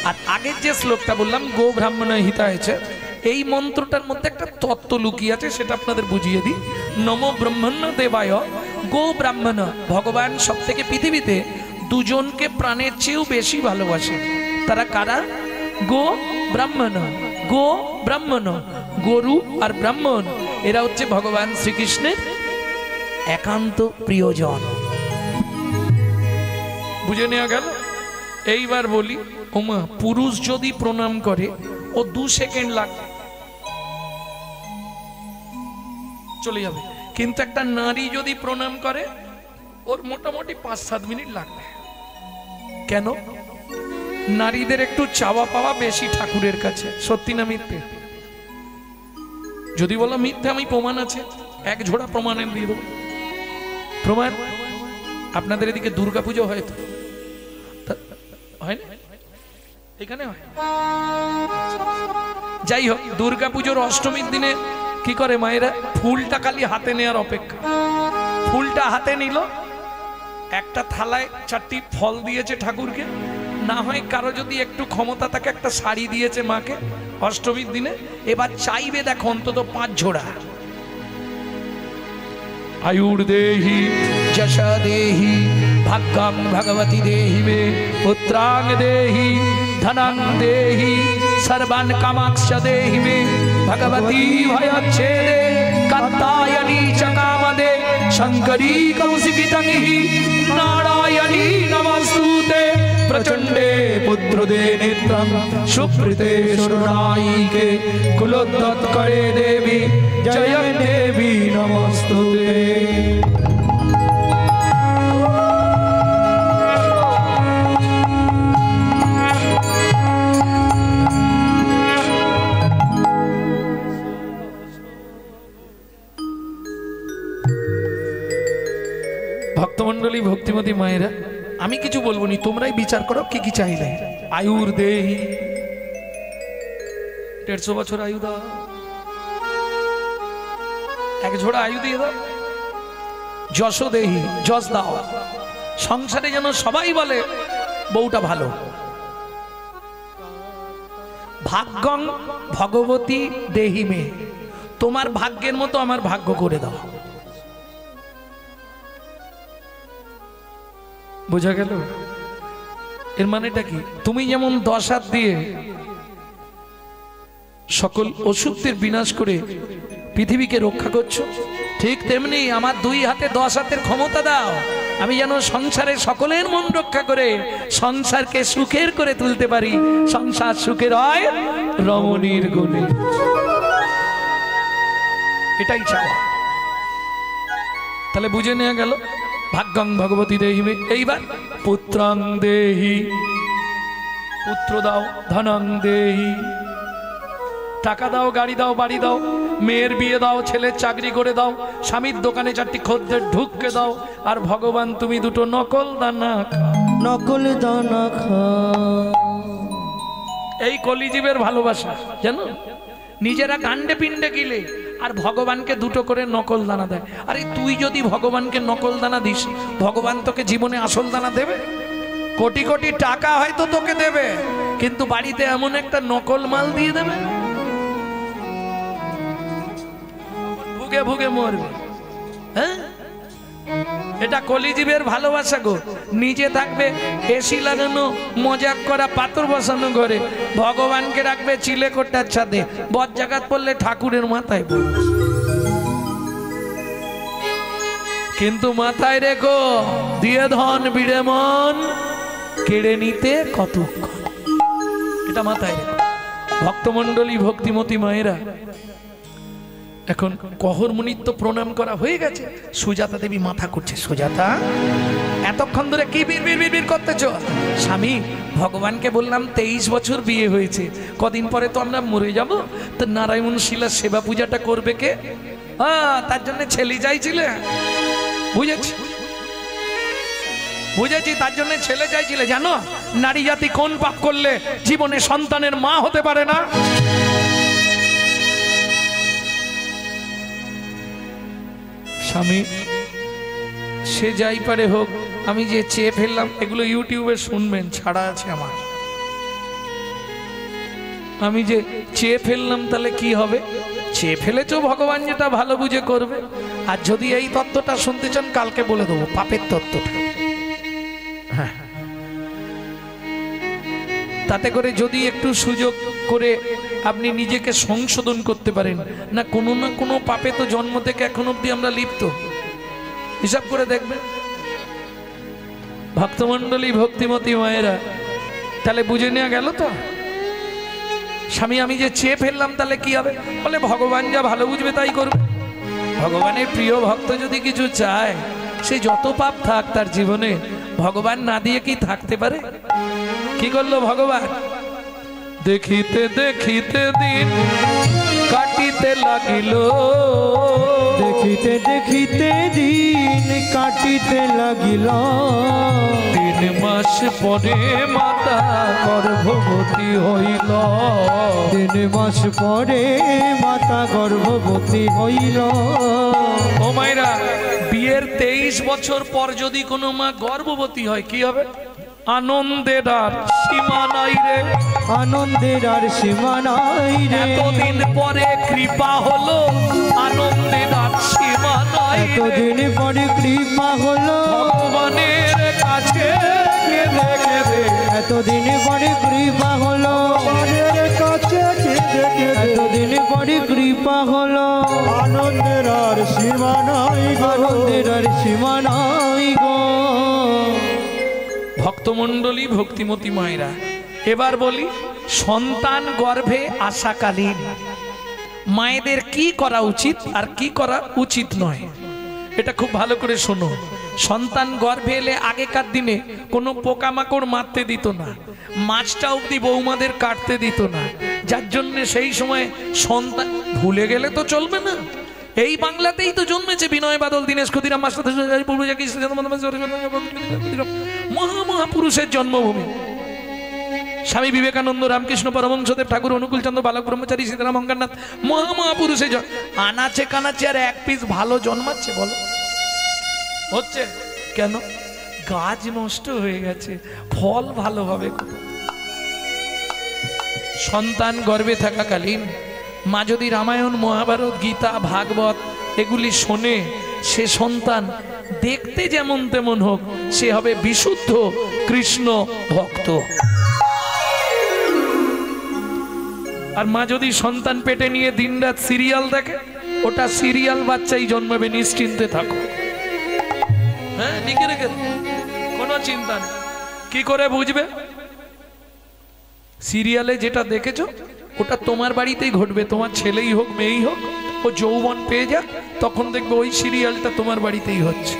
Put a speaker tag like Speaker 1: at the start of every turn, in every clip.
Speaker 1: আর আগের যে শ্লোকটা বললাম গো ব্রাহ্মণ হিতায়, এই মন্ত্রটার মধ্যে একটা তত্ত্ব লুকিয়ে আছে, সেটা আপনাদের বুঝিয়ে দিই। নমো ব্রহ্মণ্য দেবায় গো ব্রাহ্মণ। ভগবান সব থেকে পৃথিবীতে দুজনকে প্রাণের চেয়েও বেশি ভালোবাসে। তারা কারা? গো ব্রাহ্মণ। গো ব্রাহ্মণ, গরু আর ব্রাহ্মণ, এরা হচ্ছে ভগবান শ্রীকৃষ্ণের একান্ত প্রিয়জন। বুঝে নেওয়া গেল? এইবার বলি, ওমা পুরুষ যদি প্রণাম করে ও 2 সেকেন্ড লাগবে, চলে যাবে। কিন্তু একটা নারী যদি প্রণাম করে ওর মোটামুটি 5-7 মিনিট লাগবে। কেন? নারীদের একটু চাওয়া পাওয়া বেশি ঠাকুরের কাছে। সত্যি না মিথ্যে? যদি বলো মিথ্যে, আমি প্রমাণ আছে, 1 ঝোড়া প্রমাণের দিয়ে দেবো। প্রমাণ, আপনাদের এদিকে দুর্গাপুজো হয় তো? হয় না? এখানে হয়। যাই হোক, দুর্গাপুজোর অষ্টমীর দিনে কি করে মায়েরা? ফুলটা খালি হাতে নেওয়ার অপেক্ষা। ফুলটা হাতে নিল, একটা থালায় 4টি ফল দিয়েছে ঠাকুরকে, না হয় কারো যদি একটু ক্ষমতা থাকে একটা শাড়ি দিয়েছে মাকে অষ্টমীর দিনে। এবার চাইবে দেখো অন্তত 5 ঝোড়া। आयुर देहि यशा देहि भाग्यं भगवती देहि मे पुत्रांग देहि धनं देहि सर्वान् कामाक्ष देहि मे भगवती भयच्छेदे कात्यायनी च कामदे शंकरी कौशिकी तंहि नारायणी नमस्तुते प्रचंडे पुत्रदे नेत्रं सुप्रीते शरणायिके कुलोत्तत्करे देवी जय देवी नमस्तुते। ভক্তমণ্ডলী, ভক্তিমতী মায়েরা, আমি কিছু বলবো নি, তোমরাই বিচার করো কি কি চাইলে। আয়ুর দেহি, 150 বছর আয়ু দাও, 1 ঝোড়া আয়ু দিয়ে দাও। যশ দেহি, যশ দাও, সংসারে যেন সবাই বলে বউটা ভালো। ভাগ্যং ভগবতী দেহি মে, তোমার ভাগ্যের মতো আমার ভাগ্য করে দাও। বোঝা গেল? এর মানেটা কি? তুমি যেমন 10 হাত দিয়ে সকল অসুখের বিনাশ করে পৃথিবীকে রক্ষা করছো, ঠিক তেমনি আমার 2 হাতে 10 হাতের ক্ষমতা দাও, আমি যেন সংসারে সকলের মন রক্ষা করে সংসারকে সুখের করে তুলতে পারি। সংসার সুখের হয় রমণীর গুণে, এটাই চাওয়া। তাহলে বুঝে নেওয়া গেল ভাগ্যং ভগবতী দেহি মে। এইবার পুত্রাং দেহি, পুত্র দাও, ধনং দেহি, টাকা দাও, গাড়ি দাও, বাড়ি দাও, মেয়ের বিয়ে দাও, ছেলের চাকরি করে দাও, স্বামীর দোকানে 4টি খদ্দের ঢুককে দাও, আর ভগবান তুমি 2টো নকল দানা খাও।
Speaker 2: নকল দানা খাও।
Speaker 1: এই কলিজীবের ভালোবাসা জানো? নিজেরা গান্ডে পিণ্ডে গিলে আর ভগবানকে 2টো করে নকল দানা দেয়। আরে তুই যদি ভগবানকে নকল দানা দিস, ভগবান তোকে জীবনে আসল দানা দেবে? কোটি কোটি টাকা হয়তো তোকে দেবে, কিন্তু বাড়িতে এমন একটা নকল মাল দিয়ে দেবে, ভুগে ভুগে মরবে। হ্যাঁ, এটা কলিজীবের ভালোবাসা গো। নিজে থাকবে এসি লাগানো, মজাক করা, পাথর বসানো ঘরে, ভগবানকে রাখবে চিলে কোটার ছাদে, বজ্জাঘাত পড়লে ঠাকুরের মাথায় পড়বে। কিন্তু মাথায় রেখো, দিয়ে ধন বিড়ে মন কেড়ে নিতে কতক্ষণ, এটা মাথায় রেখো। ভক্তমণ্ডলী, ভক্তিমতী মায়েরা, এখন কহর মুনিত্ব প্রণাম করা হয়ে গেছে। সুজাতা দেবী মাথা করছে, সুজাতা এতক্ষণ ধরে কি বিড় করতেছ? স্বামী, ভগবানকে বললাম 23 বছর বিয়ে হয়েছে, কদিন পরে তো আমরা মরে যাব, তো নারায়ণ শিলার সেবা পূজাটা করবে কে? তার জন্য ছেলে চাইছিলে। বুঝেছি বুঝেছি, তার জন্য ছেলে চাইছিলে। জানো নারী জাতি কোন পাপ করলে জীবনে সন্তানের মা হতে পারে না? স্বামী, সে যাই পারে হোক, আমি যে চেয়ে ফেললাম, এগুলো ইউটিউবে শুনবেন, ছাড়া আছে আমার। আমি যে চেয়ে ফেললাম তাহলে কি হবে? চেয়ে ফেলেছো, ভগবান যেটা ভালো বুঝে করবে। আর যদি এই তত্ত্বটা শুনতে চান কালকে বলে দেবো, পাপের তত্ত্বটা। হ্যাঁ, তাতে করে যদি একটু সুযোগ করে আপনি নিজেকে সংশোধন করতে পারেন, না কোনো পাপে তো জন্ম থেকে এখন অব্দি আমরা লিপ্ত, হিসাব করে দেখবেন। ভক্তমণ্ডলী, ভক্তিমতী মায়েরা, তাহলে বুঝে নেওয়া গেল তো। স্বামী আমি যে চেয়ে ফেললাম তাহলে কি হবে? বলে ভগবান যা ভালো বুঝবে তাই করবে। ভগবানের প্রিয় ভক্ত যদি কিছু চায়, সে যত পাপ থাক তার জীবনে, ভগবান না দিয়ে কি থাকতে পারে? কি করলো ভগবান? দেখিতে দেখিতে দিন কাটিতে লাগিল,
Speaker 2: দেখিতে দেখিতে দিন কাটিতে লাগিল।
Speaker 1: 3 মাস পরে মাতা গর্ভবতী হইল।
Speaker 2: 3 মাস পরে মাতা গর্ভবতী হইল।
Speaker 1: ও মায়েরা, বিয়ের 23 বছর পর যদি কোনো মা গর্ভবতী হয় কি হবে? আনন্দের আর সীমা নাই রে,
Speaker 2: আনন্দের আর সীমা নাই রে।
Speaker 1: এতদিন পরে কৃপা হলো, আনন্দের আর সীমা নাই রে।
Speaker 2: এতদিন পরে কৃপা হলো
Speaker 1: ভগবানের কাছে কেঁদে কেঁদে,
Speaker 2: এতদিন পরে কৃপা হলো কাছে কেঁদে কেঁদে। এতদিন পরে কৃপা হলো,
Speaker 3: আনন্দের আর সীমা নাই গো,
Speaker 2: আনন্দের আর সীমা নাই গো।
Speaker 1: ভক্তমণ্ডলী, ভক্তিমতী মায়েরা, এবার বলি সন্তান গর্ভে আসাকালীন মায়েদের কি করা উচিত আর কি করা উচিত নয়, এটা খুব ভালো করে শোনো। সন্তান গর্ভে এলে আগেকার দিনে কোনো পোকামাকড় মারতে দিত না, মাছটা অবধি বৌমাদের কাটতে দিত না, যার জন্য সেই সময় সন্তান ভুলে গেলে তো চলবে না। এই বাংলাতেই তো জন্মেছে বিনয় বাদল, দীনেশ ক্ষুদিরাম, মহামহাপুরুষের জন্মভূমি। স্বামী বিবেকানন্দ, রামকৃষ্ণ পরমহংসদেব, ঠাকুর অনুকূল চন্দ্র, বালক ব্রহ্মচারী, সীতারাম অঙ্গারনাথ, মহামহাপুরুষের আনাচে কানাচে আর এক পিস ভালো জন্মাচ্ছে বলো? হচ্ছে কেন? গাছ নষ্ট হয়ে গেছে, ফল ভালো হবে। সন্তান গর্ভে থাকাকালীন মা যদি রামায়ণ, মহাভারত, গীতা, ভাগবত এগুলি শোনে, সে সন্তান দেখতে যেমন তেমন হোক, সে হবে বিশুদ্ধ কৃষ্ণ ভক্ত। আর মা যদি সন্তান পেটে নিয়ে দিনরাত সিরিয়াল দেখে, ওটা সিরিয়াল বাচ্চাই জন্মাবে, নিশ্চিন্তে থাকো। হ্যাঁ, লিখে রেখে কোনো চিন্তা নেই। কি করে বুঝবে? সিরিয়ালে যেটা দেখেছো ওটা তোমার বাড়িতেই ঘটবে, তোমার ছেলেই হোক মেয়েই হোক, ও যৌবন পেয়ে যাক, তখন দেখবে ওই সিরিয়ালটা তোমার বাড়িতেই হচ্ছে।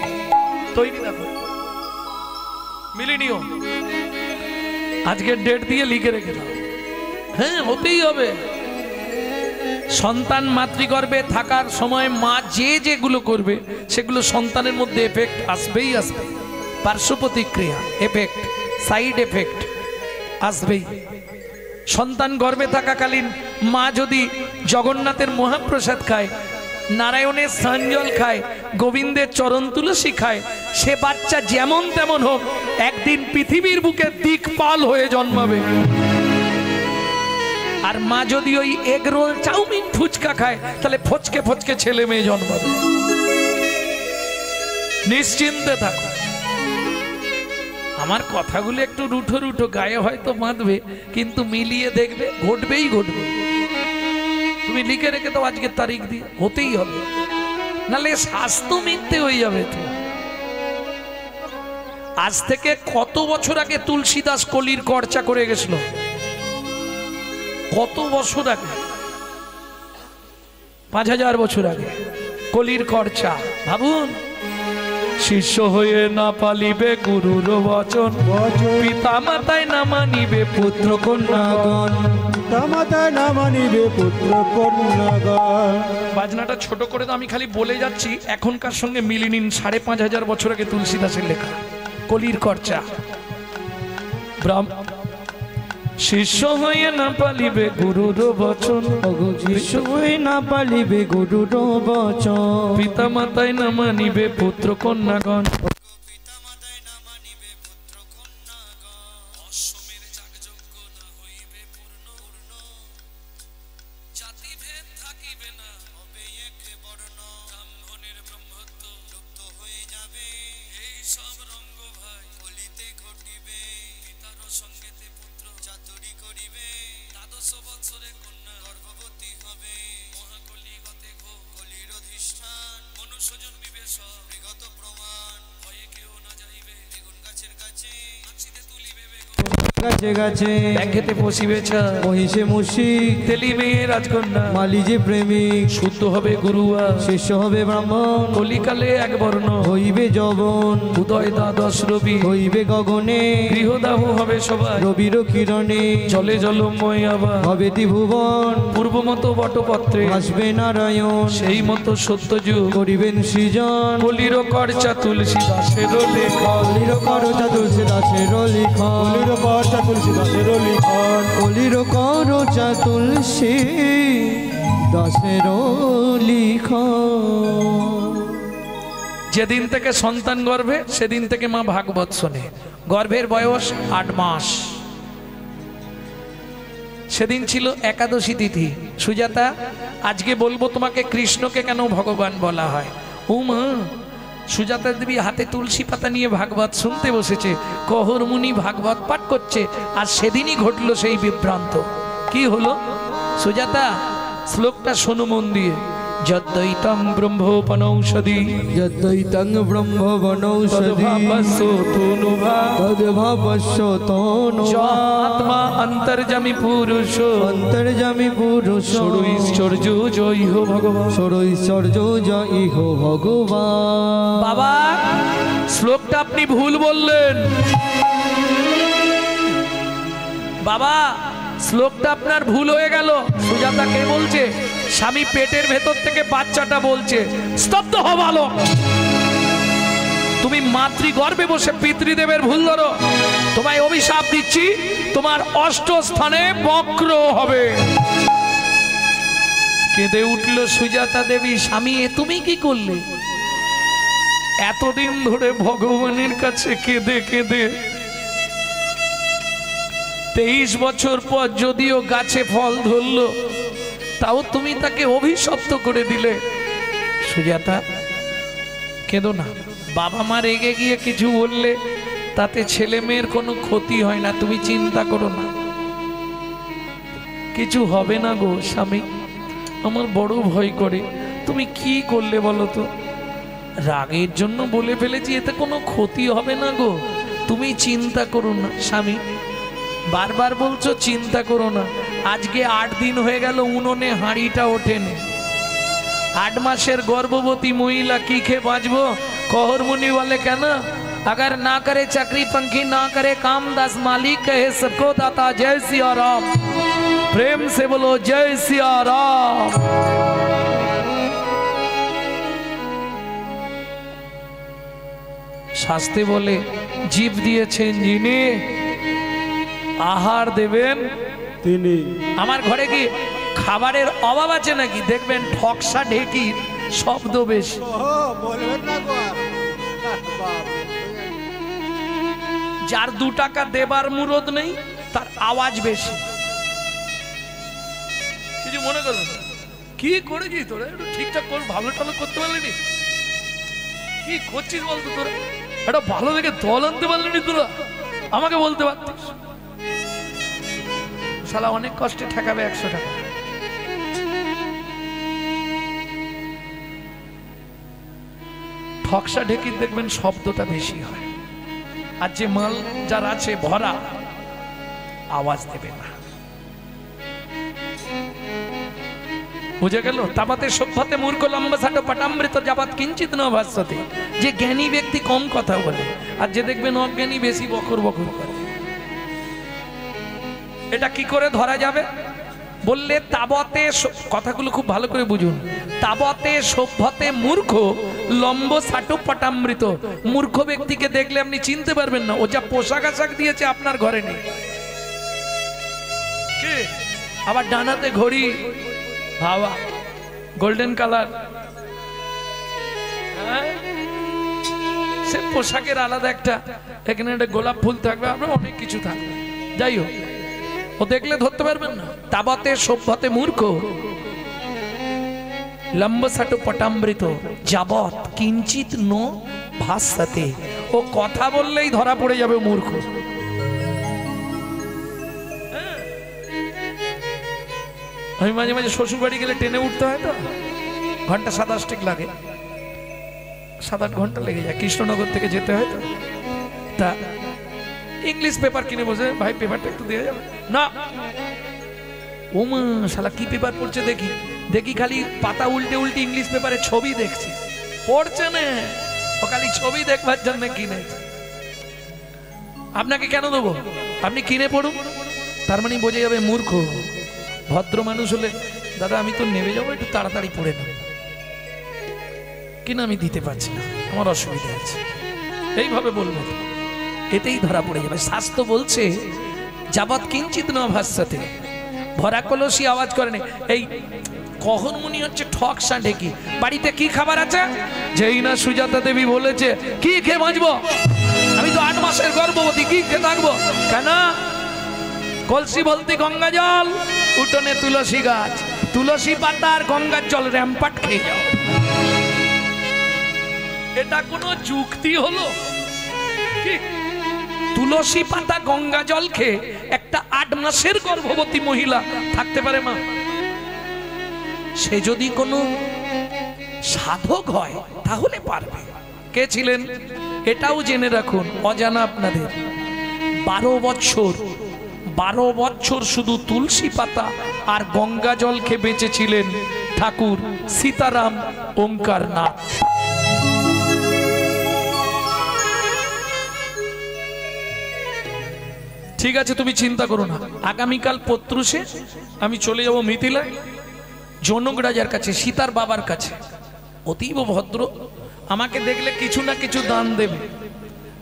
Speaker 1: তৈরি দেখো, মিলিনিও আজকের ডেট দিয়ে লিখে রেখে দাও। হ্যাঁ, হতেই হবে। সন্তান মাতৃগর্ভে থাকার সময় মা যেগুলো করবে সেগুলো সন্তানের মধ্যে এফেক্ট আসবেই আসবে, পার্শ্ব প্রতিক্রিয়া, এফেক্ট, সাইড এফেক্ট আসবেই। সন্তান গর্ভে থাকাকালীন মা যদি জগন্নাথের মহাপ্রসাদ খায়, নারায়ণের স্নানজল খায়, গোবিন্দের চরণ তুলসী খায়, সে বাচ্চা যেমন তেমন হোক একদিন পৃথিবীর বুকে দিকপাল হয়ে জন্মাবে। আর মা যদি ওই এগ রোল, চাউমিন, ফুচকা খায়, তাহলে ফচকে ফচকে ছেলে মেয়ে জন্মাবে। নিশ্চিন্তে থাকো। আমার কথাগুলো একটু রুঠো রুঠো, গায়ে হয়তো বাঁধবে, কিন্তু মিলিয়ে দেখবে ঘটবেই ঘটবে। তুমি লিখে রেখে দাও আজকের তারিখ দিয়ে, হতেই হবে, নাহলে স্বাস্থ্য মিথ্যে হয়ে যাবে। তো আজ থেকে কত বছর আগে তুলসীদাস কলির চর্চা করে গেছিল? কত বছর আগে? 5000 বছর আগে কলির চর্চা। ভাবুন, শিষ্য হয়ে না পালিবে গুরুর বচন, পিতা মাতায় না মানিবে পুত্র কন্যাগণ,
Speaker 3: পিতা মাতায় না মানিবে পুত্র কন্যাগণ।
Speaker 1: বাজনাটা ছোট করে তো আমি খালি বলে যাচ্ছি, এখনকার সঙ্গে মিলিয়ে নিন। 5500 বছর আগে তুলসীদাসের লেখা কলির চর্চা। শিষ্য হয়ে না পালিবে গুরুর বচন,
Speaker 2: শিষ্য হয়ে না পালিবে গুরুর বচন,
Speaker 1: পিতা মাতায় না মানিবে পুত্র কন্যাগণ।
Speaker 2: গাছে গাছে
Speaker 1: ব্যাঘেতে পশিবেছা
Speaker 2: মহিষে মুশিক
Speaker 1: তেলি মেয়ে রাজকন্যা
Speaker 2: মালি যে প্রেমিক
Speaker 1: শুদ্ধ হবে গুরুয়া
Speaker 2: শিষ্য হবে ব্রাহ্মণ
Speaker 1: কলিকালে এক বর্ণ
Speaker 2: হইবে যবন
Speaker 1: উদয় দ্বাদশ রবি
Speaker 2: হইবে গগনে
Speaker 1: গৃহদাহ হবে সবাই
Speaker 2: রবির কিরণে
Speaker 1: জলে জলময় আবার
Speaker 2: হবে ত্রিভুবন
Speaker 1: পূর্ব মতো বটপত্রে
Speaker 2: আসবে নারায়ণ
Speaker 1: সেই মতো সত্য যুগ
Speaker 2: করিবেন সৃজন
Speaker 1: কলির করচা তুলসী দাসের লেখা
Speaker 2: কলির করচা তুলসী দাসের লিখন
Speaker 3: কলির পর্চা তুলসী দাসের লিখন
Speaker 2: কলির করচা তুলসী দাসের লিখন।
Speaker 1: যেদিন থেকে সন্তান গর্ভে সেদিন থেকে মা ভাগবত শোনে। গর্ভের বয়স 8 মাস। সেদিন ছিল একাদশী তিথি। সুজাতা, আজকে বলবো তোমাকে কৃষ্ণকে কেন ভগবান বলা হয়। মা, সুজাতা দেবী হাতে তুলসী পাতা নিয়ে ভাগবত শুনতে বসেছে, কহর মুনি ভাগবত পাঠ করছে, আর সেদিনই ঘটলো সেই বিভ্রান্ত। কি হলো সুজাতা? শ্লোকটা শোনো মন দিয়ে। যদ্দৈতং ব্রহ্মোপনৌষধি
Speaker 2: যদ্দৈতং ব্রহ্মবনৌষধি তদ্ভাবস্য তনুভা
Speaker 1: আত্মা অন্তর্যামী পুরুষ
Speaker 2: অন্তর্যামী পুরুষ
Speaker 1: ঐশ্বর্য জয় হো ভগবান।
Speaker 2: ষড়ৈশ্বর্য জয় হো ভগবান।
Speaker 1: বাবা, শ্লোকটা আপনি ভুল বললেন। বাবা, শ্লোকটা আপনার ভুল হয়ে গেল। সুজাতা কে বলছে? স্বামী পেটের ভেতর থেকে বাচ্চাটা বলছে। স্তব্ধ হও বালক। তুমি মাতৃগর্ভে বসে পিতৃদেবের ভুল ধরো। তোমায় অভিশাপ দিচ্ছি, তোমার 8 স্থানে বক্র হবে। কেঁদে উঠল সুজাতা দেবী। স্বামী, এ তুমি কি করলে? এতদিন ধরে ভগবানের কাছে কেঁদে কেঁদে 23 বছর পর যদিও গাছে ফল ধরলো, তাও তুমি তাকে অভিশপ্ত করে দিলে। সুজাতা, কেঁদো না। বাবা মা রেগে গিয়ে কিছু বললে তাতে ছেলে মেয়ের কোনো ক্ষতি হয় না, তুমি চিন্তা করো না, কিছু হবে না গো। স্বামী, আমার বড় ভয় করে। তুমি কি করলে বলো তো? রাগের জন্য বলে ফেলেছি, এতে কোনো ক্ষতি হবে না গো, তুমি চিন্তা করো না। স্বামী, বারবার বলছো চিন্তা করো না। আজকে 8 দিন হয়ে গেল উনুনে হাঁড়িটা ওঠেনি। 8 মাসের গর্ভবতী মহিলা কি খেয়ে বাঁচবো? कहर मुनि वाले कहना, अगर ना करे चक्री पंखी ना करे काम, दास मालिक कहे सबको दाता। जय सिया राम। प्रेम से बोलो जय सिया राम। শাস্তে বলে জীব দিয়েছেন যিনি, আহার দেবেন
Speaker 3: তিনি।
Speaker 1: আমার ঘরে কি খাবারের অভাব আছে নাকি? দেখবেন ঠকসা ঢেকির শব্দ বেশি। যার 2 টাকা দেবার মুরদ নেই তার আওয়াজ বেশি। কিছু মনে করবে না। কি করেছিস তোরা? একটু ঠিকঠাক কর, ভালো টালো করতে পারলি? কি করছিস বলতো তোরা? এটা ভালো দেখে দল আনতে পারলি তোরা? আমাকে বলতে পারতিস। শালা অনেক কষ্টে ঠেকাবে 100 টাকা। ঠকসা ঢেকির দেখবেন শব্দটা বেশি হয়, আর যে মাল যার আছে ভরা আওয়াজ দেবে না। বুঝে গেল? তাবাতে সভ্যতে মূর্খ লম্বসাট পটামৃত যাবাত কিঞ্চিত ন ভাস্যতে। যে জ্ঞানী ব্যক্তি কম কথা বলে, আর যে দেখবেন অজ্ঞানী বেশি বকর বকর করে। এটা কি করে ধরা যাবে বললে, তাবতে, কথাগুলো খুব ভালো করে বুঝুন। তাবতে সভ্যতে মূর্খ লম্ব সাটু পটামৃত। মূর্খ ব্যক্তিকে দেখলে আপনি চিনতে পারবেন না, ও যা পোশাক আশাক দিয়েছে আপনার ঘরে নেই। কি আবার ডানাতে ঘড়ি, হাওয়া গোল্ডেন কালার, সে পোশাকের আলাদা একটা, এখানে একটা গোলাপ ফুল থাকবে, আপনার অনেক কিছু থাকবে। যাই হোক, ও দেখলে ধরতে পারবেন না। তাবতে সভ্যতে মূর্খ লম্বসাটু পটামৃত যাবৎ কিঞ্চিত নো ভাস্যতে। ও কথা বললেই ধরা পড়ে যাবে মূর্খ। আমি মাঝে মাঝে শ্বশুর বাড়ি গেলে ট্রেনে উঠতে হয় তো, ঘন্টা 27 লাগে, 7-8 ঘন্টা লেগে যায়। কৃষ্ণনগর থেকে যেতে হয় তো। তা ইংলিশ পেপার কিনে বসে, ভাই পেপারটা একটু দিয়ে যাবে না। ও মা, শালা কি পেপার পড়ছে দেখি দেখি, খালি পাতা উল্টে উল্টে ইংলিশ পেপারে ছবি দেখছি, পড়ছে না, ও খালি ছবি দেখবার জন্য কিনেছে। আপনাকে কেন দেবো, আপনি কিনে পড়ুন। তার মানে বোঝা যাবে মূর্খ। ভদ্র মানুষ হলে, দাদা আমি তো নেমে যাবো, একটু তাড়াতাড়ি পড়ে নেব, কিনা আমি দিতে পারছি না, আমার অসুবিধা আছে, এইভাবে বলবো, এতেই ধরা পড়ে যাবে। শাস্ত্র বলছে যাবৎ কিঞ্চিত ন ভাষ্যতে, ভরা কলসি আওয়াজ করে না। এই কখন মনি হচ্ছে ঠক সাঁটে কি, বাড়িতে কি খাবার আছে, যেই না সুজাতা দেবী বলেছে কি খেয়ে বাঁচবো, আমি তো 8 মাসের গর্ভবতী, কি খেয়ে থাকবো, কেন? কলসি বলতে গঙ্গা জল, উঠোনে তুলসী গাছ, তুলসী পাতা আর গঙ্গার জল র্যাম্পাট খেয়ে যাও। এটা কোনো যুক্তি হলো কি? তুলসী পাতা গঙ্গা জল খেয়ে একটা 8 মাসের গর্ভবতী মহিলা থাকতে পারে মা? সে যদি কোনো সাধক হয় তাহলে পারবে। কে ছিলেন এটাও জেনে রাখুন, অজানা আপনাদের। 12 বছর শুধু তুলসী পাতা আর গঙ্গা জল খেয়ে বেঁচেছিলেন ঠাকুর সীতারাম ওঙ্কারনাথ। ঠিক আছে, তুমি চিন্তা করো না, আগামীকাল প্রত্যুষে আমি চলে যাব মিথিলায়, জনক রাজার কাছে, সীতার বাবার কাছে। অতীব ভদ্র, আমাকে দেখলে কিছু না কিছু দান দেবে।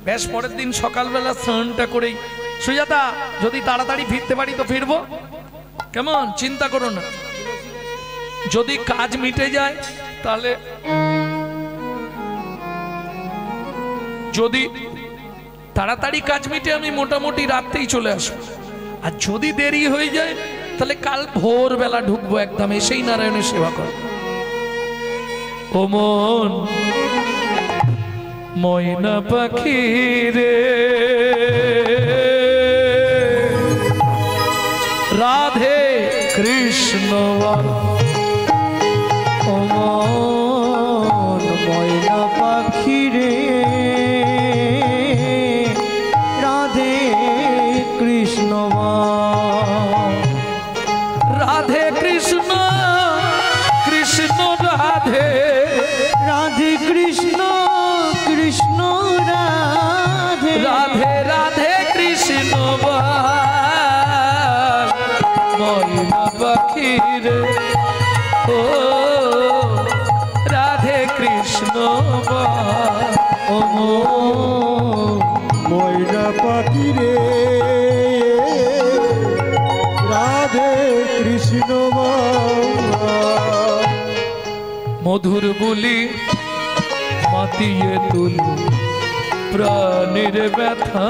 Speaker 1: বেশ, পরের দিন সকালবেলা স্নানটা করেই, সুজাতা যদি তাড়াতাড়ি ফিরতে পারি তো ফিরবো, কেমন? চিন্তা করো না, যদি কাজ মিটে যায় তাহলে, যদি তাড়াতাড়ি কাজ মিটে আমি মোটামুটি রাতেই চলে আসবো, আর যদি দেরি হয়ে যায় তাহলে কাল ভোরবেলা ঢুকবো একদম, এসেই নারায়ণের সেবা করবো। ও মন ময়না পাখি রে, রাধে কৃষ্ণ,
Speaker 2: ও মন ময়না পাখি রে, রাধে কৃষ্ণ,
Speaker 1: রাধে কৃষ্ণ, কৃষ্ণ রাধে,
Speaker 2: রাধে কৃষ্ণ, কৃষ্ণ রাধে,
Speaker 1: রাধে রাধে কৃষ্ণ ময়না পাখি রে, ও রাধে কৃষ্ণ,
Speaker 2: ও
Speaker 3: ময়না পাখি রে, রাধে কৃষ্ণ।
Speaker 1: মধুর বুলি মাতিয়ে তুল প্রাণের ব্যথা,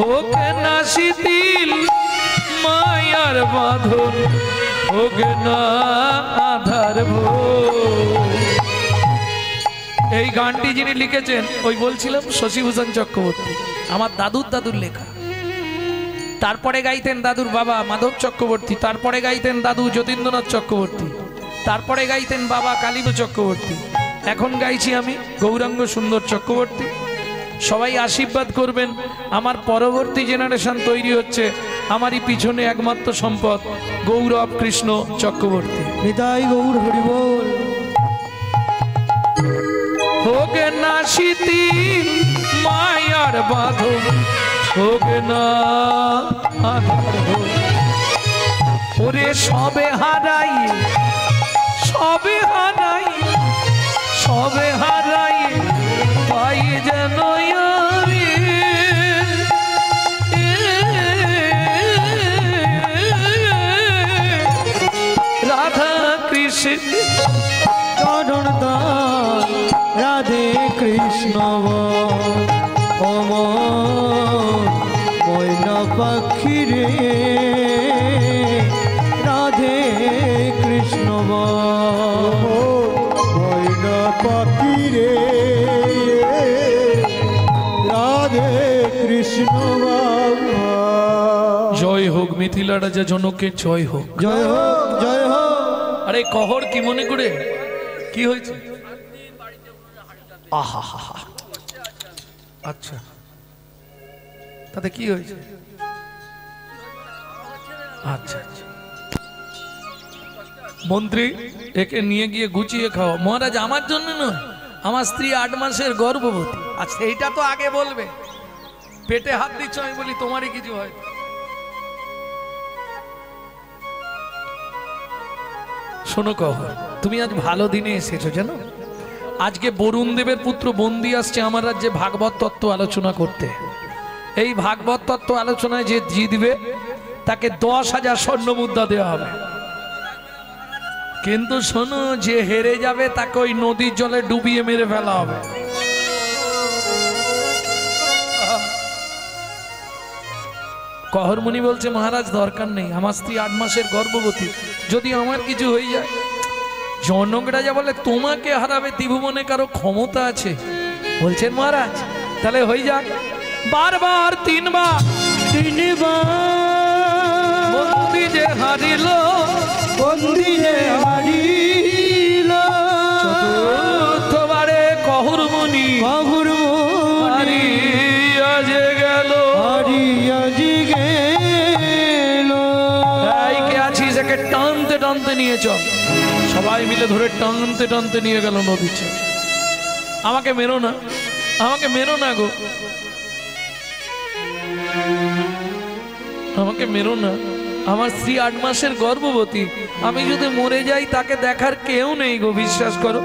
Speaker 1: হোক না শিথিল মায়ার বাঁধন, হোক না আধার ভোর। এই গানটি যিনি লিখেছেন, ওই বলছিলাম শশীভূষণ চক্রবর্তী, আমার দাদুর লেখা। তারপরে গাইতেন দাদুর বাবা মাধব চক্রবর্তী, তারপরে গাইতেন দাদু যতীন্দ্রনাথ চক্রবর্তী, তারপরে গাইতেন বাবা কালীব চক্রবর্তী, এখন গাইছি আমি গৌরাঙ্গ সুন্দর চক্রবর্তী। সবাই আশীর্বাদ করবেন, আমার পরবর্তী জেনারেশন তৈরি হচ্ছে, আমারই পিছনে একমাত্র সম্পদ গৌরব কৃষ্ণ চক্রবর্তী।
Speaker 2: নিতাই গৌর হরি বল।
Speaker 1: হোক না শিথিল মায়ার বাঁধন, হোক না আধার ভোর। ওরে সবে হারাই, সবে হারাই, সবে হারাই পাই যেন আমি, রাধা কৃষ্ণ
Speaker 2: চরণ দান, রাধে কৃষ্ণ, ও ময়না পাখি রে, রাধে কৃষ্ণ,
Speaker 3: ময়না পাখি রে, রাধে কৃষ্ণ।
Speaker 1: জয় হোক মিথিলা রাজা জনকের, জয় হোক,
Speaker 2: জয় হোক, জয় হোক।
Speaker 1: আরে কহর কি মনে করে, কি হয়েছে? আহা হা হা, আচ্ছা, তাতে কি হয়েছে? আচ্ছা আচ্ছা, মন্ত্রী একে নিয়ে গিয়ে গুছিয়ে খাও। মহারাজ আমার জন্য নয়, আমার স্ত্রী 8 মাসের গর্ভবতী। আচ্ছা এইটা তো আগে বলবে, পেটে হাত দিচ্ছ আমি বলি তোমারই কিছু হয়। শোনো কহ, তুমি আজ ভালো দিনে এসেছো জানো। আজকে বরুণ দেবের পুত্র বন্দি আসছে আমার রাজ্যে ভাগবত তত্ত্ব আলোচনা করতে। এই ভাগবত তত্ত্ব আলোচনায় যে জিতবে তাকে 10,000 স্বর্ণ মুদ্রা দেওয়া হবে। কিন্তু শোনো, যে হেরে যাবে তাকে ওই নদীর জলে ডুবিয়ে মেরে ফেলা হবে। কহরমুনি বলছে মহারাজ দরকার নেই, আমার স্ত্রী 8 মাসের গর্ভবতী, যদি আমার কিছু হয়ে যায়। জনক রাজা বলে তোমাকে হারাবে ত্রিভুবনে কারো ক্ষমতা আছে? বলছেন মহারাজ তাহলে হয়ে যাক। বারবার 3 বার বন্দি যে হারিল,
Speaker 3: বন্দি যে হারিল,
Speaker 1: চতুর্থবারে কহরমুনি হারিয়া যে গেল,
Speaker 3: হারিয়া যে গেল।
Speaker 1: এই কে আছিস, একে টানতে টানতে নিয়ে চল। সবাই মিলে ধরে টানতে টানতে নিয়ে গেল নদীর চর। আমাকে মেরো না, আমাকে মেরো না গো, আমাকে মেরো না। আমার স্ত্রী 8 মাসের গর্ভবতী, আমি যদি মরে যাই তাকে দেখার কেউ নেই গো, বিশ্বাস করো।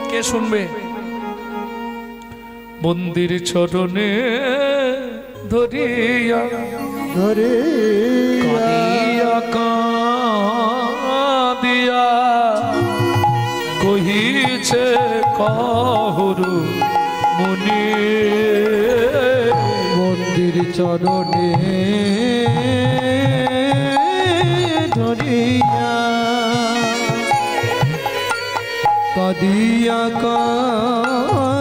Speaker 1: কে শুনবে? মন্দির চরণে ধরিয়া
Speaker 3: ধরে
Speaker 1: কাঁদিয়া কাঁদিয়া কহিছে কহরু মুনি,
Speaker 3: মন্দির চরণে ধরিয়া কাঁদিয়া কাঁদিয়া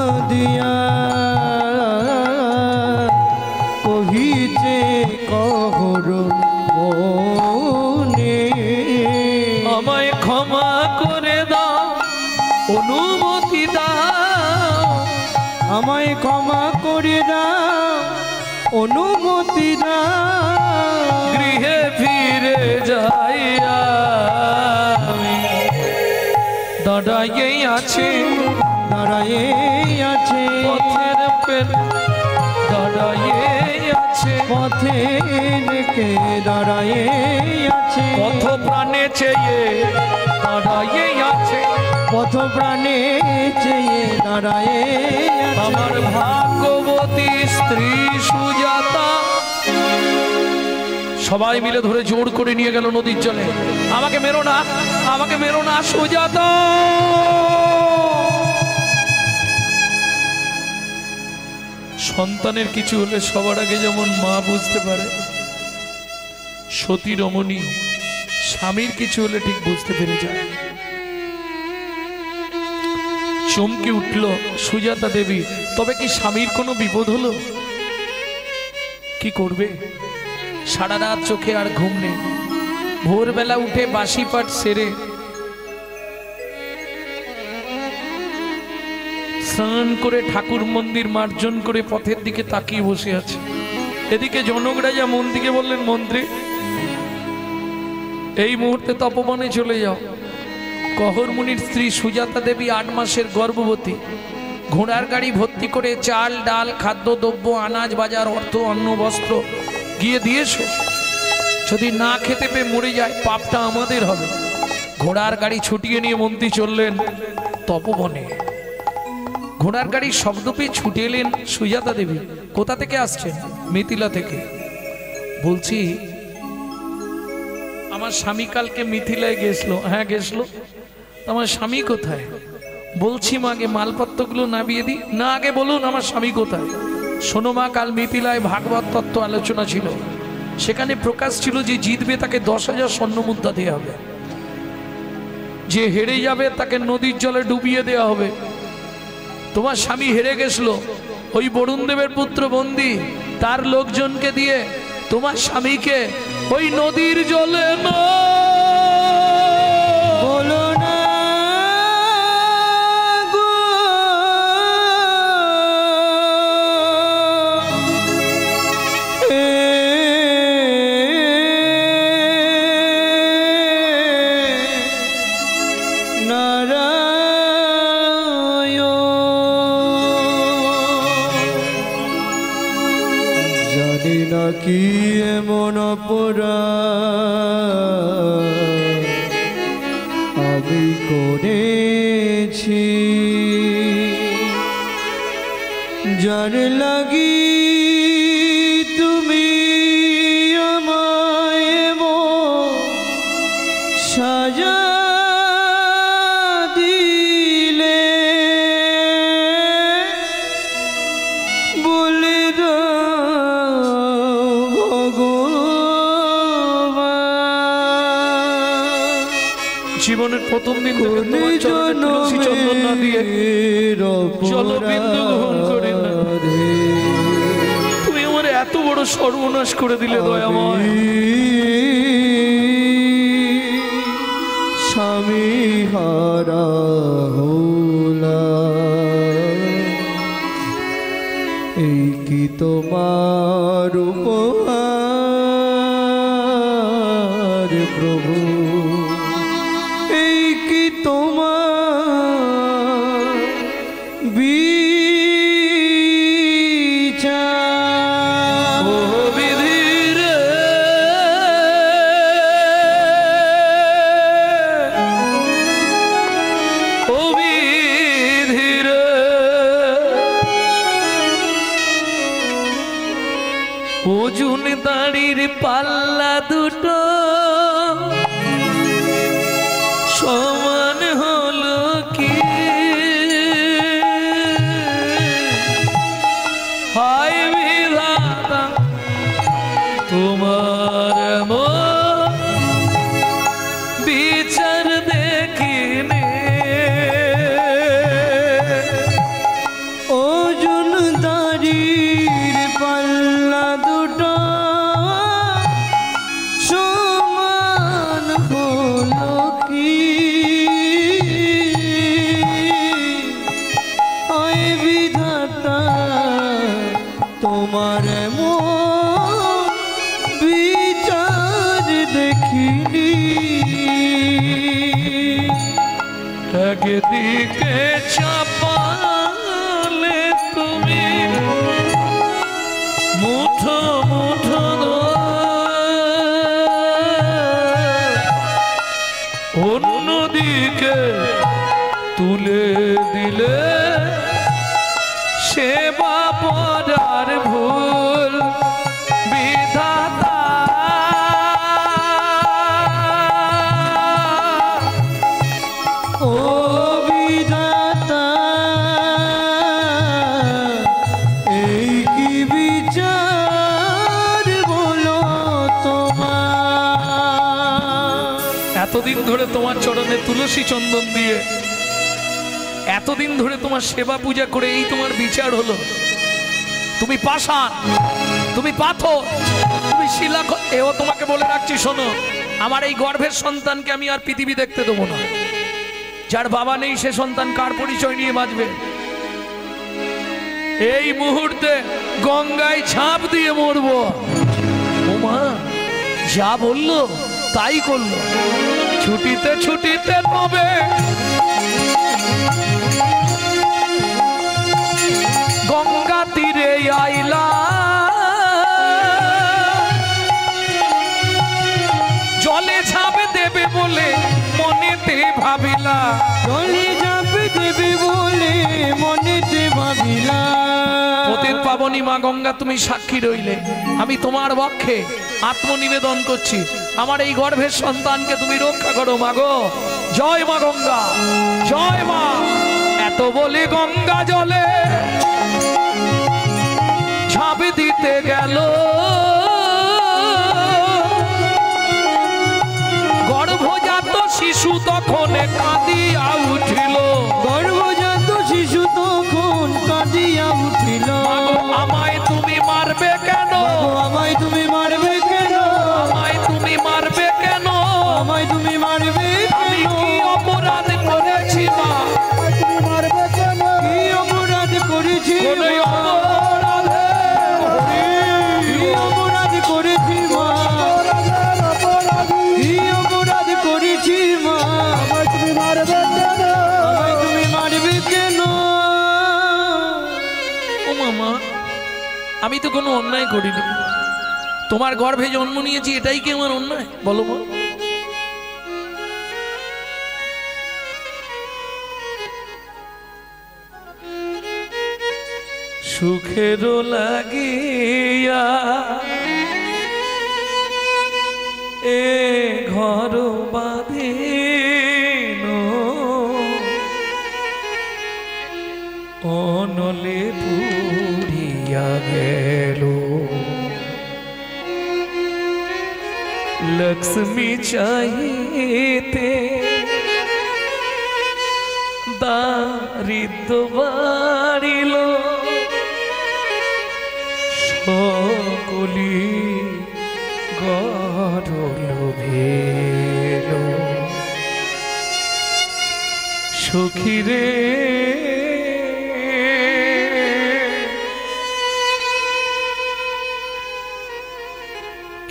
Speaker 3: কহিছে কহরু মুনি,
Speaker 1: আমায় ক্ষমা করে দাও, অনুমতি দাও,
Speaker 3: আমায় ক্ষমা করে দাও, অনুমতি দাও,
Speaker 1: গৃহে ফিরে যাইয়া আমি দাঁড়াইয়ে আছে,
Speaker 3: দাঁড়ায়ে আছে
Speaker 1: পথের পেন দাঁড়াইয়ে আছে,
Speaker 3: পথে রেখে দাঁড়ায়ে আছে,
Speaker 1: পথ প্রাণে চেয়ে দাঁড়াইয়ে আছে,
Speaker 3: পথ প্রাণে চেয়ে দাঁড়ায়ে আছে।
Speaker 1: আমার ভাগ্যবতী স্ত্রী সুজাতা। সবাই মিলে ধরে জোর করে নিয়ে গেল নদীর জলে। আমাকে মেরো না, আমাকে মেরো না সুজাতা। সন্তানের কিছু হলে সবার আগে যেমন মা বুঝতে পারে, সতী রমণী স্বামীর কিছু হলে ঠিক বুঝতে পেরে যায়। চমকে উঠল সুজাতা দেবী। তবে কি স্বামীর কোনো বিপদ হলো? কি করবে? সারা রাত চোখে আর ঘুম নেই। ভোরবেলা উঠে বাসি পাঠ সেরে স্নান করে ঠাকুর মন্দির মার্জন করে পথের দিকে তাকিয়ে বসে আছে। এদিকে জনক রাজা মন্ত্রীকে বললেন, মন্ত্রী এই মুহূর্তে তপবনে চলে যাও। কহরমুনির স্ত্রী সুজাতা দেবী 8 মাসের গর্ভবতী। ঘোড়ার গাড়ি ভর্তি করে চাল ডাল খাদ্যদ্রব্য আনাজ বাজার অর্থ অন্ন বস্ত্র গিয়ে দিয়েছো। যদি না খেতে পেয়ে মরে যায় পাপটা আমাদের হবে। ঘোড়ার গাড়ি ছুটিয়ে নিয়ে মন্ত্রী চললেন তপবনে। ঘোড়ার গাড়ির শব্দ পেয়ে ছুটে এলেন সুজাতা দেবী। কোথা থেকে আসছেন? মিথিলা থেকে। বলছি আমার স্বামী কালকে মিথিলায় গেছিল। হ্যাঁ গেছিল। আমার স্বামী কোথায়? বলছি মা, আগে মালপত্রগুলো নামিয়ে দিই। না, আগে বলুন আমার স্বামী কোথায়। শোনো মা, কাল মিথিলায় ভাগবত তত্ত্ব আলোচনা ছিল। সেখানে প্রকাশ ছিল যে জিতবে তাকে 10,000 স্বর্ণ মুদ্রা দেওয়া হবে, যে হেরে যাবে তাকে নদীর জলে ডুবিয়ে দেওয়া হবে। তোমার স্বামী হেরে গেছিল, ওই বরুণ দেবের পুত্র বন্দি, তার লোকজনকে দিয়ে তোমার স্বামীকে ওই নদীর জলে
Speaker 3: বলো না গো, জানি না কি এমন অপরাধ আমি করেছি, যার লাগি তুমি আমায় এমন সাজা দিলে, বলে দাও ভগবান
Speaker 1: জীবনের প্রথম দিন থেকে তোমার চরণে তুলসী চন্দন না দিয়ে জলবিন্দু গ্রহণ করি না। তুমি আমার এত বড় সর্বনাশ করে দিলে দয়াময়।
Speaker 3: স্বামী হারা হলাম, এই কি তোমার উপহার প্রভু, এই কি তোমার বিচার।
Speaker 1: ও বিধির ও বিধির ওজন দাড়ির পাল্লা দুটো সমান হলো কি, হায় বিধাতা তোমার এমন বিচার দেখিনি।
Speaker 3: ওজন দাড়ির পাল্লা দুটো সমান হলো কি, ওই বিধাতা তোমার এমন বিচার দেখিনি।
Speaker 1: একদিকে চাপালে তুমি মুঠো মুঠো অন্যদিকে তুলে দিলে সেবা পড়ার ভুল বিধাতা।
Speaker 3: ও বিধাতা, এই কি বিচার বলো তোমার।
Speaker 1: এতদিন ধরে তোমার চরণে তুলসী চন্দন দিয়ে এতদিন ধরে তোমার সেবা পূজা করে এই তোমার বিচার হলো। তুমি পাষাণ, তুমি পাথর, তুমি শিলা। এও তোমাকে বলে রাখছি, শোনো, আমার এই গর্ভের সন্তানকে আমি আর পৃথিবী দেখতে দেবো না। যার বাবা নেই সে সন্তান কার পরিচয় নিয়ে বাঁচবে? এই মুহূর্তে গঙ্গায় ঝাঁপ দিয়ে মরবো। ওমা যা বললো তাই করলো। ছুটিতে ছুটিতে তবে গঙ্গা তীরে আইলা, জলে ঝাঁপ দেবে বলে মনেতে ভাবিলা,
Speaker 3: জলে ঝাঁপ দেবে বলে মনেতে ভাবিলা।
Speaker 1: পতিত পাবনী মা গঙ্গা তুমি সাক্ষী রইলে, আমি তোমার পক্ষে আত্মনিবেদন করছি। আমার এই গর্ভের সন্তানকে তুমি রক্ষা করো মা গো। জয় মা গঙ্গা, জয় মা। এত বলে গঙ্গা জলে ঝাঁপ দিতে গেল, গর্ভজাত শিশু তখন কাঁদিয়া উঠিল,
Speaker 3: গর্ভজাত শিশু তখন কাঁদিয়া উঠিল।
Speaker 1: আমায় তুমি মারবে কেন,
Speaker 3: আমায় তুমি মারবে কেন,
Speaker 1: আমায় তুমি মারবে কেন,
Speaker 3: আমায় তুমি মারবে
Speaker 1: আমি
Speaker 3: কেন,
Speaker 1: কি অপরাধ করেছি মা,
Speaker 3: তুমি মারবে কেন, কি অপরাধ করেছি,
Speaker 1: কোন অপরাধে
Speaker 3: কি
Speaker 1: কোনো অন্যায় করিনি। তোমার গর্ভে জন্ম নিয়েছি, এটাই কি আমার অন্যায়? বলো বল। সুখের লাগিয়া এ ঘর বাঁধিন, অনলে পুড়িয়া গেল। লক্ষ্মী চাহিতে দারিদ্র বাড়িল, সকলি গরল ভেল। সখীরে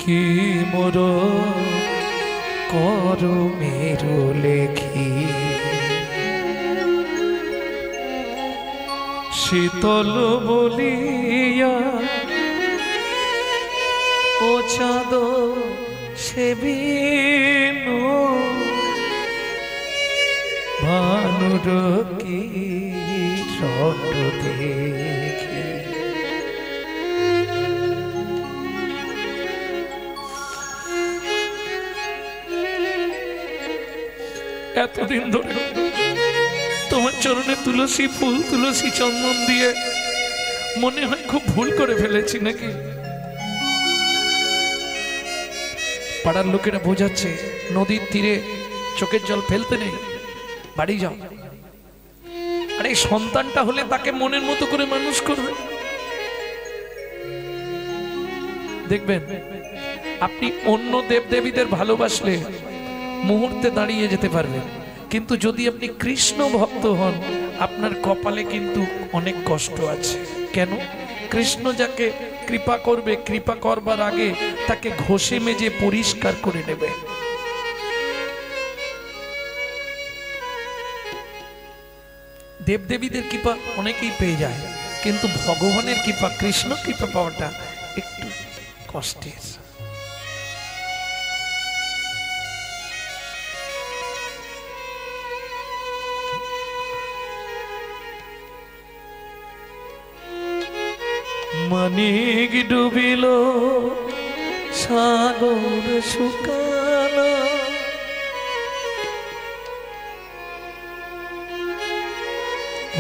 Speaker 1: কি মোর কর মেরু লেখি, শীতল বলিয়া ও চাঁদ সেবিন, ভানুর কি রট দেখি। এতদিন ধরে তোমার চরণে তুলসী ফুল, তুলসী চন্দন দিয়ে মনে হয় খুব ভুল করে ফেলেছি নাকি? পাড়ার লোকেরা বোঝাচ্ছে নদীর তীরে চোখের জল ফেলতে নেই, বাড়ি যাও। আর এই সন্তানটা হলে তাকে মনের মতো করে মানুষ করবে। দেখবেন আপনি অন্য দেবদেবীদের ভালোবাসলে মুহূর্তে দাঁড়িয়ে যেতে পারবেন, কিন্তু যদি আপনি কৃষ্ণ ভক্ত হন আপনার কপালে কিন্তু অনেক কষ্ট আছে। কেন? কৃষ্ণ যাকে কৃপা করবে, কৃপা করবার আগে তাকে ঘষে মেজে পরিষ্কার করে নেবে। দেবদেবীদের কৃপা অনেকেই পেয়ে যায়, কিন্তু ভগবানের কৃপা, কৃষ্ণ কৃপা পাওয়াটা একটু কষ্টের। মানিক ডুবিল সাগর শুকালো,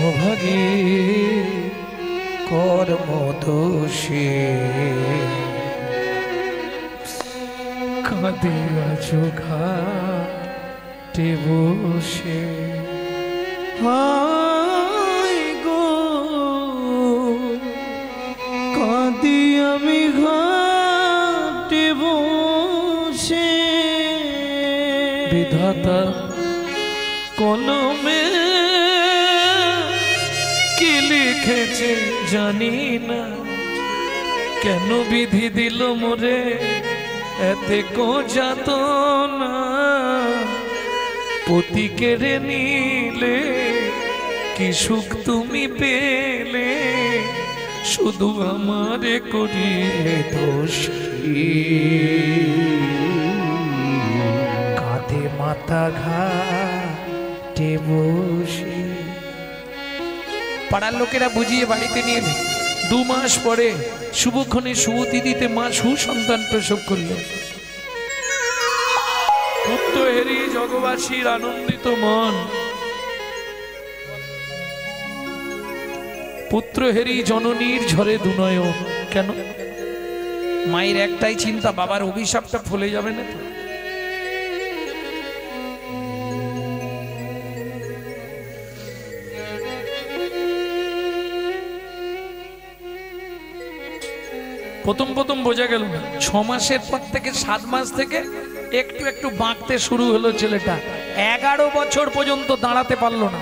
Speaker 1: অভাগী কর্ম দোষে কাঁদিয়া ঘাটে বসে।
Speaker 2: হায় গো কাঁদি আমি ঘাটে বসে,
Speaker 1: বিধাতা কলমে কি লিখেছে জানি না, কেন বিধি দিল মোরে এতে কো যাতনা। পতি কেড়ে নিলে কি সুখ তুমি পেলে, শুধু আমারে করিলে দোষী। কাঁধে মাথা ঘাটে বসে। পাড়ার লোকেরা বুঝিয়ে বাড়িতে নিয়ে এলেন। 2 মাস পরে শুভক্ষণে শুভতিথিতে মা সুসন্তান প্রসব করলেন। পুত্র হেরি জগবাসীর আনন্দিত মন, পুত্র হেরি জননীর ঝরে দুনয়ন। কেন? মায়ের একটাই চিন্তা, বাবার অভিশাপটা ফলে যাবে না তো। প্রথম বোঝা গেল না। 6 মাসের পর থেকে 7 মাস থেকে একটু একটু বাঁকতে শুরু হলো ছেলেটা। 11 বছর পর্যন্ত দাঁড়াতে পারলো না।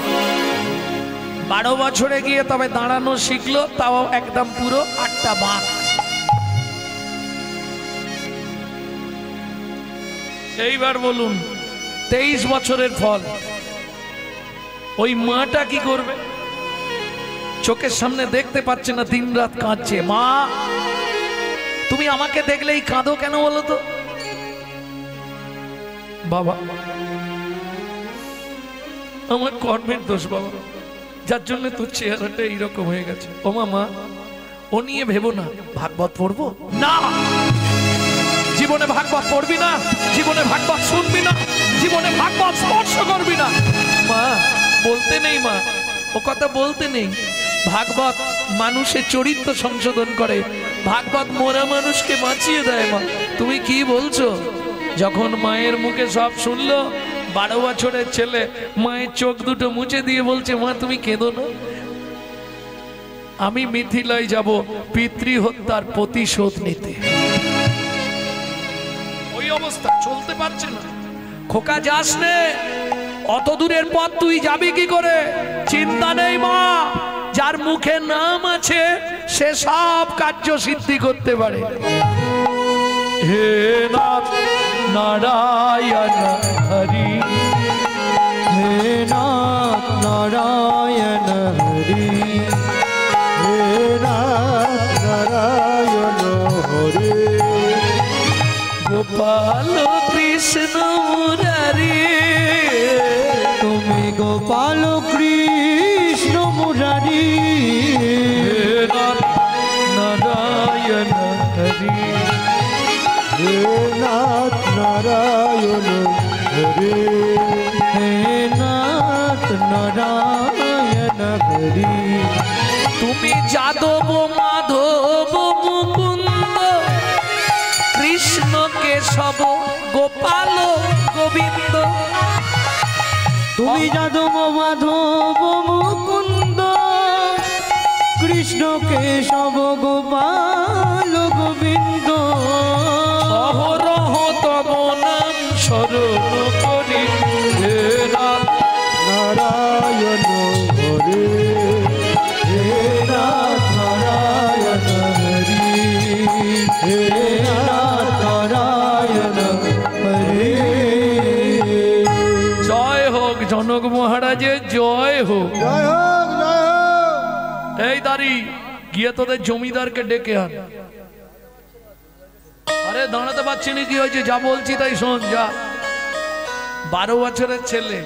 Speaker 1: 12 বছরে গিয়ে তবে দাঁড়ানো শিখলো, তাও একদম পুরো 8টা বাঁক। এইবার বলুন 23 বছরের ফল। ওই মাটা কি করবে? চোখের সামনে দেখতে পাচ্ছে না, দিন রাত কাঁদছে। মা আমাকে দেখলেই কাঁদো কেন বলো তো? বাবা, আমার কর্মের দোষ বাবা, যার জন্য তোর চেহারাটা এইরকম হয়ে গেছে। ও মামা, ও নিয়ে ভেবো না। ভাগবত পড়বো না, জীবনে ভাগবত পড়বি না, জীবনে ভাগবত শুনবি না, জীবনে ভাগবত স্পর্শ করবি না। মা বলতে নেই, মা ও কথা বলতে নেই। ভাগবত মানুষের চরিত্র সংশোধন করে, ভাগবত মোরা মানুষকে বাঁচিয়ে দেয়। মা তুমি কি বলছো? যখন মায়ের মুখে সব শুনলো, 12 বছরের ছেলে মায়ের চোখ দুটো মুছে দিয়ে বলছে, মা তুমি কেঁদো না, আমি মিথিলায় যাব পিতৃহত্যার প্রতিশোধ নিতে। ওই অবস্থা, চলতে পারছে না। খোকা যাস নে, অত দূরের পথ তুই যাবি কি করে? চিন্তা নেই মা, যার মুখে নাম আছে সে সব কার্য সিদ্ধি করতে পারে। হে নাথ নারায়ণ হরি,
Speaker 2: হে নাথ নারায়ণ হরি,
Speaker 3: হে নাথ নারায়ণ হরে,
Speaker 1: গোপাল কৃষ্ণ মুরারি,
Speaker 2: তুমি গোপাল কৃষ্ণ মুরারি।
Speaker 1: হে নাথ নারায়ণ হরি,
Speaker 3: হে নাথ নারায়ণ হরে,
Speaker 2: হে নাথ নারায়ণ হরি।
Speaker 1: তুমি যাদব মাধব মুকুন্দ কৃষ্ণ কেশব গোপাল গোবিন্দ।
Speaker 2: তুমি যাদব মাধব মুকুন্দ কৃষ্ণ কেশব গোপাল গোবিন্দ।
Speaker 1: অহরহ তব নাম স্মরণ করি, হে নাথ
Speaker 3: নারায়ণ হরে,
Speaker 2: হে নাথ নারায়ণ হরি, হে নাথ নারায়ণ হরি।
Speaker 1: জয় হোক জনক মহারাজের, জয় হোক।
Speaker 3: জয় হোক, জয় হোক।
Speaker 1: এই দাঁড়ি, গিয়ে তোদের জমিদারকে ডেকে আন। আরে দাঁড়াতে পারছি না, কি হয়েছে? যা বলছি তাই শোন, যা। 12 বছরের ছেলে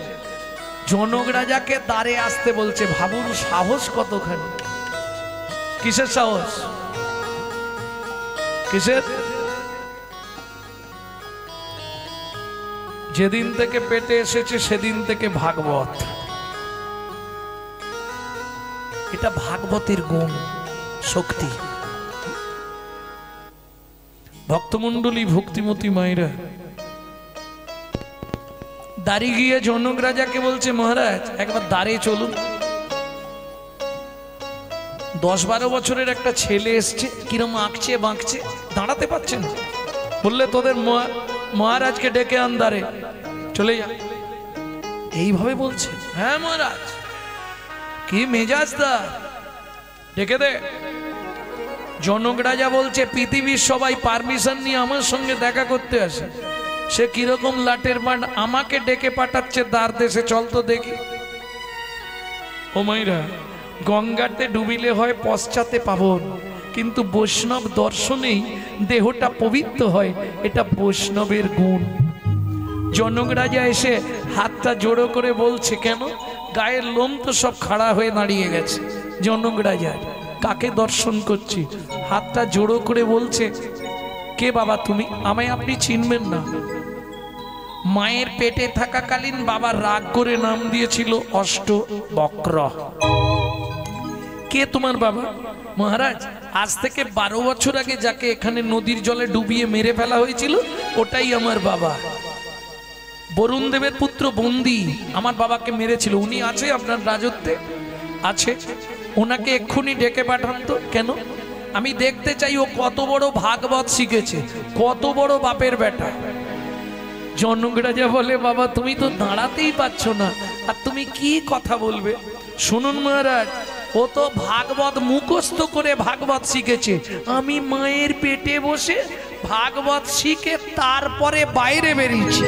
Speaker 1: জনক রাজাকে দ্বারে আসতে বলছে। ভাবুন সাহস কতখানি। কিসের সাহস? কিসের? যেদিন থেকে পেটে এসেছে সেদিন থেকে ভাগবত। এটা ভাগবতের গুণ, শক্তি। ভক্তমণ্ডলী, ভক্তিমতী মায়েরা, দাঁড়ি গিয়ে জনক রাজাকে বলছে, মহারাজ একবার দাঁড়িয়ে চলুন। 10-12 বছরের একটা ছেলে এসছে, কিরম আঁকছে বাঁকছে, দাঁড়াতে পারছে না। বললে তোদের মহারাজকে ডেকে আন, দাঁড়ে চলে যা। এইভাবে বলছে। হ্যাঁ মহারাজ, কি মেজাজ দা, ডেকে দে। জনক রাজা বলছে, পৃথিবীর সবাই পারমিশন নিয়ে আমার সঙ্গে দেখা করতে আসে, সে কিরকম লাটের মান আমাকে ডেকে পাঠাচ্ছে দ্বার দেশে, চল তো দেখি। ও মাইরা, গঙ্গাতে ডুবিলে হয় পশ্চাতে পাবন, কিন্তু বৈষ্ণব দর্শনেই দেহটা পবিত্র হয়, এটা বৈষ্ণবের গুণ। জনক রাজা এসে হাতটা জোড়ো করে বলছে, কেন? গায়ের লোম তো সব খাড়া হয়ে দাঁড়িয়ে গেছে। জনক রাজা, কাকে দর্শন করছি? হাতটা জোড়ো করে বলছে, কে বাবা তুমি? আমায় আপনি চিনবেন না। মায়ের পেটে থাকাকালীন বাবা রাগ করে নাম দিয়েছিল অষ্টবক্র। কে তোমার বাবা? মহারাজ, আজ থেকে 12 বছর আগে যাকে এখানে নদীর জলে ডুবিয়ে মেরে ফেলা হয়েছিল, ওটাই আমার বাবা। বরুণ দেবের পুত্র বন্দি আমার বাবাকে মেরেছিল, উনি আছে আপনার রাজত্বে? আছে। ওনাকে এক্ষুনি ডেকে পাঠান তো। কেন? আমি দেখতে চাই ও কত বড় ভাগবত শিখেছে, কত বড় বাপের বেটা। জনক রাজা বলে, বাবা তুমি তো দাঁড়াতেই পারছ না, আর তুমি কি কথা বলবে? শুনুন মহারাজ, ও তো ভাগবত মুখস্থ করে ভাগবত শিখেছে। আমি মায়ের পেটে বসে ভাগবত শিখে তারপরে বাইরে বেরিয়েছি।